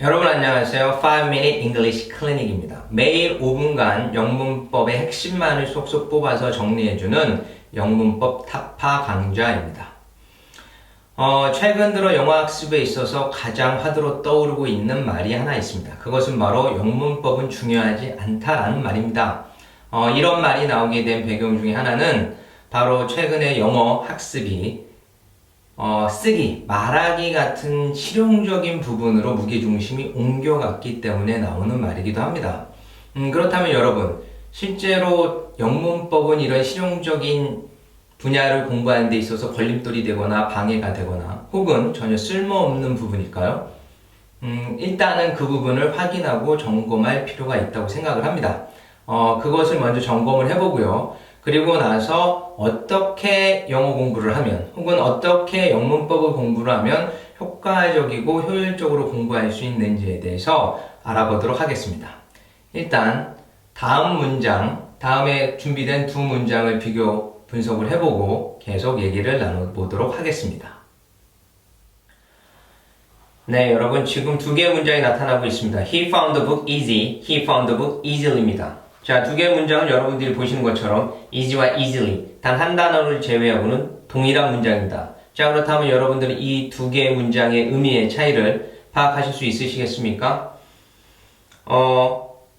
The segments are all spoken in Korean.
여러분 안녕하세요. 5-Minute English Clinic입니다. 매일 5분간 영문법의 핵심만을 쏙쏙 뽑아서 정리해주는 영문법 타파 강좌입니다. 최근 들어 영어 학습에 있어서 가장 화두로 떠오르고 있는 말이 하나 있습니다. 그것은 바로 영문법은 중요하지 않다라는 말입니다. 이런 말이 나오게 된 배경 중에 하나는 바로 최근에 영어 학습이 쓰기, 말하기 같은 실용적인 부분으로 무게중심이 옮겨갔기 때문에 나오는 말이기도 합니다. 그렇다면 여러분, 실제로 영문법은 이런 실용적인 분야를 공부하는 데 있어서 걸림돌이 되거나 방해가 되거나 혹은 전혀 쓸모없는 부분일까요? 일단은 그 부분을 확인하고 점검할 필요가 있다고 생각을 합니다. 그것을 먼저 점검을 해보고요. 그리고 나서 어떻게 영어 공부를 하면 혹은 어떻게 영문법을 공부를 하면 효과적이고 효율적으로 공부할 수 있는지에 대해서 알아보도록 하겠습니다. 일단 다음 문장, 다음에 준비된 두 문장을 비교 분석을 해보고 계속 얘기를 나눠보도록 하겠습니다. 네, 여러분 지금 두 개의 문장이 나타나고 있습니다. He found the book easy, he found the book easily입니다. 자, 두 개의 문장은 여러분들이 보시는 것처럼 easy와 easily 단 한 단어를 제외하고는 동일한 문장입니다. 자, 그렇다면 여러분들은 이 두 개의 문장의 의미의 차이를 파악하실 수 있으시겠습니까?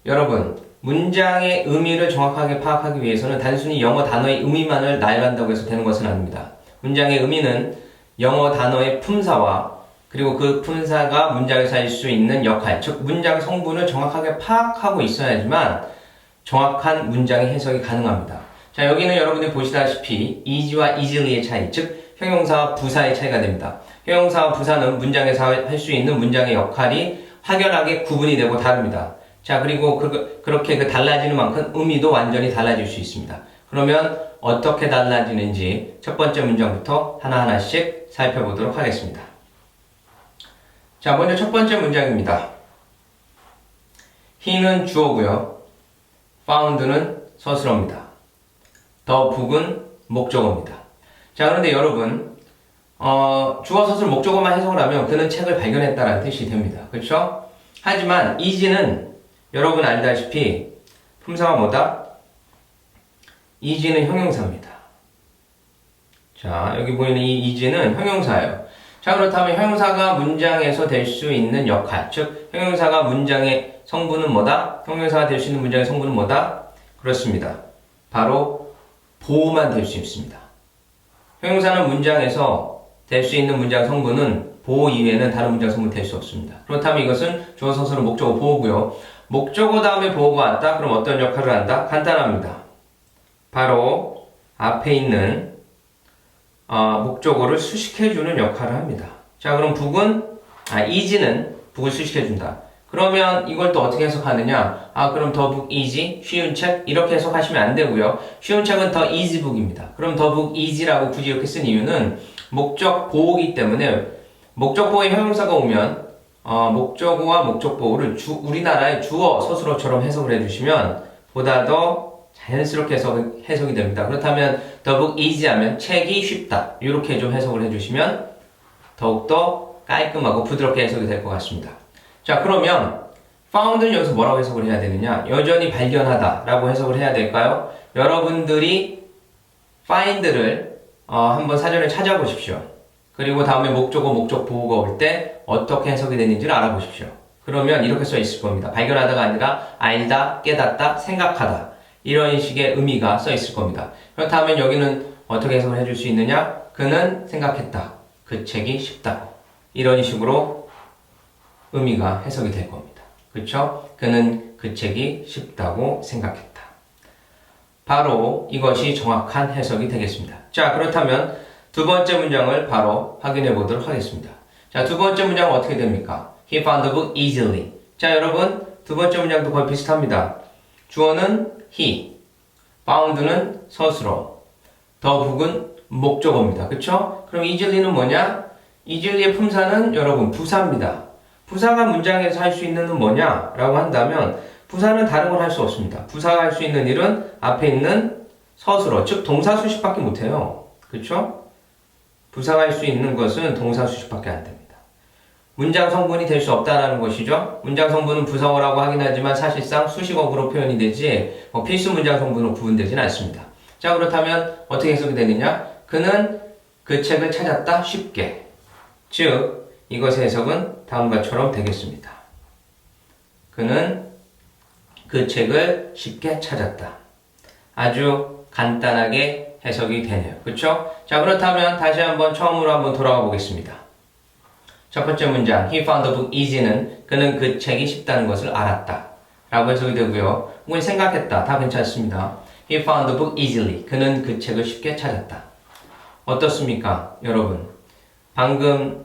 여러분 문장의 의미를 정확하게 파악하기 위해서는 단순히 영어 단어의 의미만을 나열한다고 해서 되는 것은 아닙니다. 문장의 의미는 영어 단어의 품사와 그리고 그 품사가 문장에서 할 수 있는 역할, 즉 문장 성분을 정확하게 파악하고 있어야지만 정확한 문장의 해석이 가능합니다. 자, 여기는 여러분들이 보시다시피 easy와 easily의 차이, 즉 형용사와 부사의 차이가 됩니다. 형용사와 부사는 문장에서 할 수 있는 문장의 역할이 확연하게 구분이 되고 다릅니다. 자, 그리고 그렇게 달라지는 만큼 의미도 완전히 달라질 수 있습니다. 그러면 어떻게 달라지는지 첫 번째 문장부터 하나하나씩 살펴보도록 하겠습니다. 자, 먼저 첫 번째 문장입니다. he는 주어고요. found는 서술어입니다. the book은 목적어입니다. 자, 그런데 여러분 주어 서술 목적어만 해석을 하면 그는 책을 발견했다라는 뜻이 됩니다. 그렇죠? 하지만 easy는 여러분 알다시피 품사가 뭐다? easy는 형용사입니다. 자, 여기 보이는 이 easy는 형용사예요. 자, 그렇다면 형용사가 문장에서 될 수 있는 역할, 즉 형용사가 문장의 성분은 뭐다? 형용사가 될 수 있는 문장의 성분은 뭐다? 그렇습니다. 바로 보호만 될 수 있습니다. 형용사는 문장에서 될 수 있는 문장 성분은 보호 이외에는 다른 문장 성분이 될 수 없습니다. 그렇다면 이것은 주어 서술은 목적어 보호고요. 목적어 다음에 보호가 왔다? 그럼 어떤 역할을 한다? 간단합니다. 바로 앞에 있는 목적어를 수식해주는 역할을 합니다. 자, 그럼 easy는 book을 수식해준다. 그러면 이걸 또 어떻게 해석하느냐? 그럼 the book easy, 쉬운 책 이렇게 해석하시면 안 되고요. 쉬운 책은 the easy book입니다. 그럼 the book easy라고 굳이 이렇게 쓴 이유는 목적 보호이기 때문에 목적 보호의 형용사가 오면 목적어와 목적 보호를 우리나라의 주어 서술어처럼 해석을 해주시면 보다 더 자연스럽게 해석이 됩니다. 그렇다면 the book easy 하면 책이 쉽다. 이렇게 좀 해석을 해주시면 더욱더 깔끔하고 부드럽게 해석이 될 것 같습니다. 자, 그러면 found는 여기서 뭐라고 해석을 해야 되느냐? 여전히 발견하다 라고 해석을 해야 될까요? 여러분들이 find를 한번 사전에 찾아보십시오. 그리고 다음에 목적어, 목적 보호가 올 때 어떻게 해석이 되는지를 알아보십시오. 그러면 이렇게 써 있을 겁니다. 발견하다가 아니라 알다, 깨닫다, 생각하다 이런 식의 의미가 써 있을 겁니다. 그렇다면 여기는 어떻게 해석을 해줄 수 있느냐? 그는 생각했다. 그 책이 쉽다. 이런 식으로 의미가 해석이 될 겁니다. 그렇죠? 그는 그 책이 쉽다고 생각했다. 바로 이것이 정확한 해석이 되겠습니다. 자, 그렇다면 두 번째 문장을 바로 확인해 보도록 하겠습니다. 자, 두 번째 문장은 어떻게 됩니까? He found the book easily. 자, 여러분 두 번째 문장도 거의 비슷합니다. 주어는 he, found는 서술어, the book은 목적어입니다. 그쵸? 그럼 easily는 뭐냐? easily의 품사는 여러분 부사입니다. 부사가 문장에서 할 수 있는 건 뭐냐? 라고 한다면 부사는 다른 걸 할 수 없습니다. 부사가 할 수 있는 일은 앞에 있는 서술어, 즉 동사 수식밖에 못해요. 그쵸? 부사가 할 수 있는 것은 동사 수식밖에 안 됩니다. 문장 성분이 될 수 없다라는 것이죠. 문장 성분은 부사어라고 하긴 하지만 사실상 수식어구로 표현이 되지 필수 문장 성분으로 구분되지는 않습니다. 자, 그렇다면 어떻게 해석이 되느냐? 그는 그 책을 찾았다 쉽게. 즉 이것의 해석은 다음과처럼 되겠습니다. 그는 그 책을 쉽게 찾았다. 아주 간단하게 해석이 되네요. 그렇죠? 자, 그렇다면 다시 한번 처음으로 한번 돌아가 보겠습니다. 첫 번째 문장 He found the book easy는 그는 그 책이 쉽다는 것을 알았다 라고 해석이 되고요. 혹은 생각했다. 다 괜찮습니다. He found the book easily. 그는 그 책을 쉽게 찾았다. 어떻습니까? 여러분 방금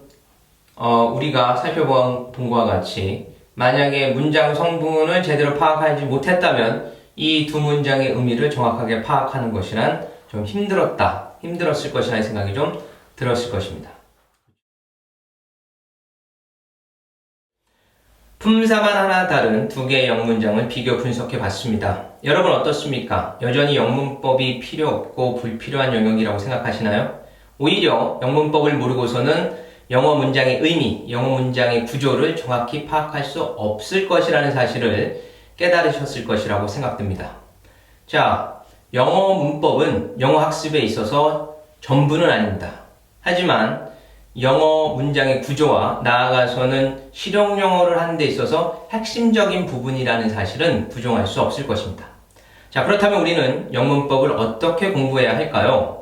우리가 살펴본 것과 같이 만약에 문장 성분을 제대로 파악하지 못했다면 이 두 문장의 의미를 정확하게 파악하는 것이란 좀 힘들었을 것이라는 생각이 좀 들었을 것입니다. 품사만 하나 다른 두 개의 영문장을 비교 분석해 봤습니다. 여러분 어떻습니까? 여전히 영문법이 필요 없고 불필요한 영역이라고 생각하시나요? 오히려 영문법을 모르고서는 영어 문장의 의미, 영어 문장의 구조를 정확히 파악할 수 없을 것이라는 사실을 깨달으셨을 것이라고 생각됩니다. 자, 영어 문법은 영어 학습에 있어서 전부는 아닙니다. 하지만 영어 문장의 구조와 나아가서는 실용 영어를 하는 데 있어서 핵심적인 부분이라는 사실은 부정할 수 없을 것입니다. 자, 그렇다면 우리는 영문법을 어떻게 공부해야 할까요?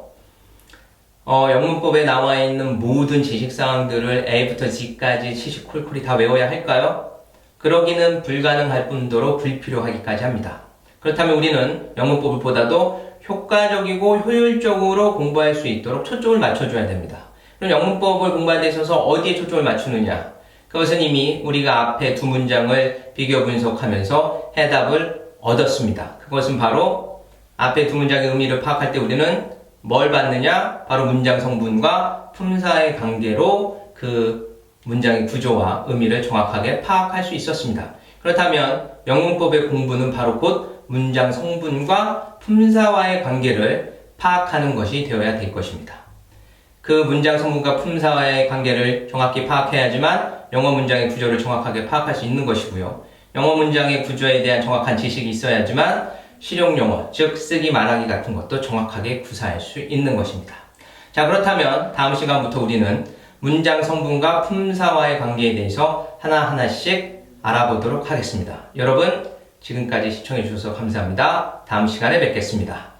영문법에 나와 있는 모든 지식사항들을 A부터 Z까지 시시콜콜이 다 외워야 할까요? 그러기는 불가능할 뿐더러 불필요하기까지 합니다. 그렇다면 우리는 영문법을 보다도 효과적이고 효율적으로 공부할 수 있도록 초점을 맞춰줘야 됩니다. 그럼 영문법을 공부하는 데 있어서 어디에 초점을 맞추느냐? 그것은 이미 우리가 앞에 두 문장을 비교 분석하면서 해답을 얻었습니다. 그것은 바로 앞에 두 문장의 의미를 파악할 때 우리는 뭘 받느냐? 바로 문장 성분과 품사의 관계로 그 문장의 구조와 의미를 정확하게 파악할 수 있었습니다. 그렇다면 영문법의 공부는 바로 곧 문장 성분과 품사와의 관계를 파악하는 것이 되어야 될 것입니다. 그 문장 성분과 품사와의 관계를 정확히 파악해야지만 영어 문장의 구조를 정확하게 파악할 수 있는 것이고요. 영어 문장의 구조에 대한 정확한 지식이 있어야지만 실용 영어, 즉 쓰기 말하기 같은 것도 정확하게 구사할 수 있는 것입니다. 자, 그렇다면 다음 시간부터 우리는 문장 성분과 품사와의 관계에 대해서 하나하나씩 알아보도록 하겠습니다. 여러분 지금까지 시청해 주셔서 감사합니다. 다음 시간에 뵙겠습니다.